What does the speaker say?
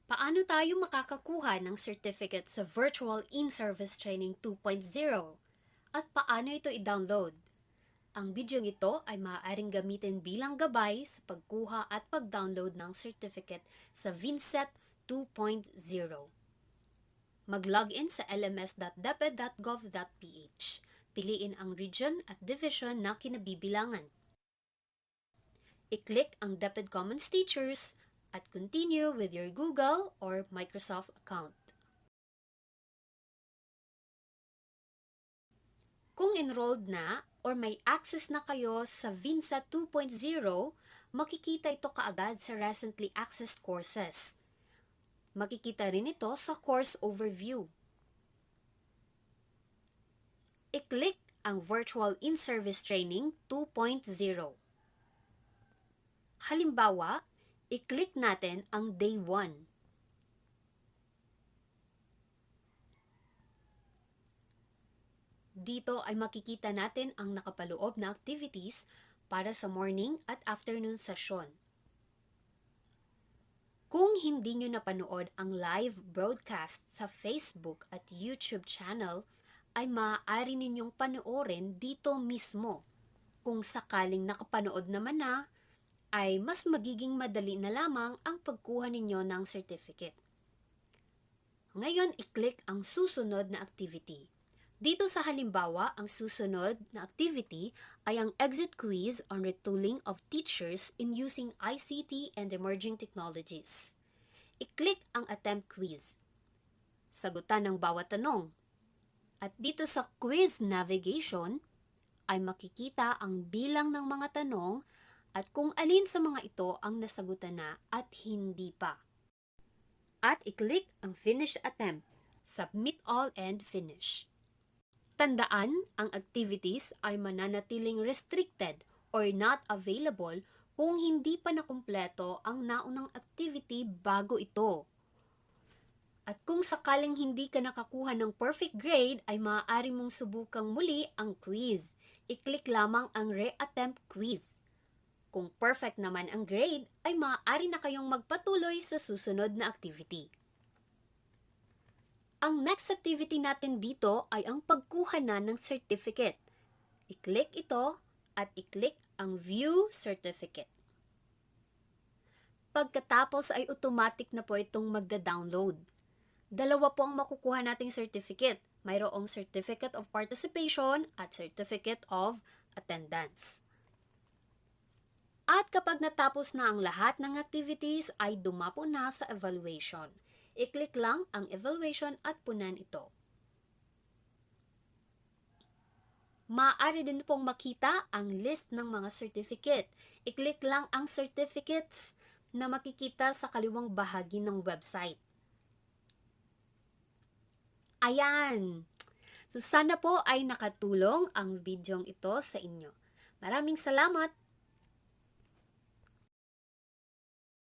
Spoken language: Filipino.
Paano tayo makakakuha ng certificate sa Virtual In-Service Training 2.0? At paano ito i-download? Ang bidyong ito ay maaaring gamitin bilang gabay sa pagkuha at pag-download ng certificate sa Vinset 2.0. Mag-login sa lms.deped.gov.ph. Piliin ang region at division na kinabibilangan. I-click ang Deped Commons Teachers at continue with your Google or Microsoft account. Kung enrolled na or may access na kayo sa Vinset 2.0, makikita ito kaagad sa recently accessed courses. Makikita rin ito sa course overview. I-click ang Virtual In-Service Training 2.0. Halimbawa, i-click natin ang Day 1. Dito ay makikita natin ang nakapaloob na activities para sa morning at afternoon session. Kung hindi nyo napanood ang live broadcast sa Facebook at YouTube channel, ay maaari ninyong panoorin dito mismo. Kung sakaling nakapanood naman na, ay mas magiging madali na lamang ang pagkuha ninyo ng certificate. Ngayon, i-click ang susunod na activity. Dito sa halimbawa, ang susunod na activity ay ang exit quiz on retooling of teachers in using ICT and emerging technologies. I-click ang attempt quiz. Sagutan ng bawat tanong. At dito sa quiz navigation, ay makikita ang bilang ng mga tanong at kung alin sa mga ito ang nasagutan na at hindi pa. At i-click ang finish attempt, submit all and finish. Tandaan, ang activities ay mananatiling restricted or not available kung hindi pa nakumpleto ang naunang activity bago ito. At kung sakaling hindi ka nakakuha ng perfect grade, ay maaari mong subukang muli ang quiz. I-click lamang ang re-attempt quiz. Kung perfect naman ang grade, ay maaari na kayong magpatuloy sa susunod na activity. Ang next activity natin dito ay ang pagkuha na ng certificate. I-click ito at i-click ang View Certificate. Pagkatapos ay automatic na po itong magda-download. Dalawa po ang makukuha nating certificate. Mayroong Certificate of Participation at Certificate of Attendance. At kapag natapos na ang lahat ng activities ay dumapo na sa evaluation. I-click lang ang evaluation at punan ito. Maaari din pong makita ang list ng mga certificate. I-click lang ang certificates na makikita sa kaliwang bahagi ng website. Ayan! So sana po ay nakatulong ang bidyong ito sa inyo. Maraming salamat!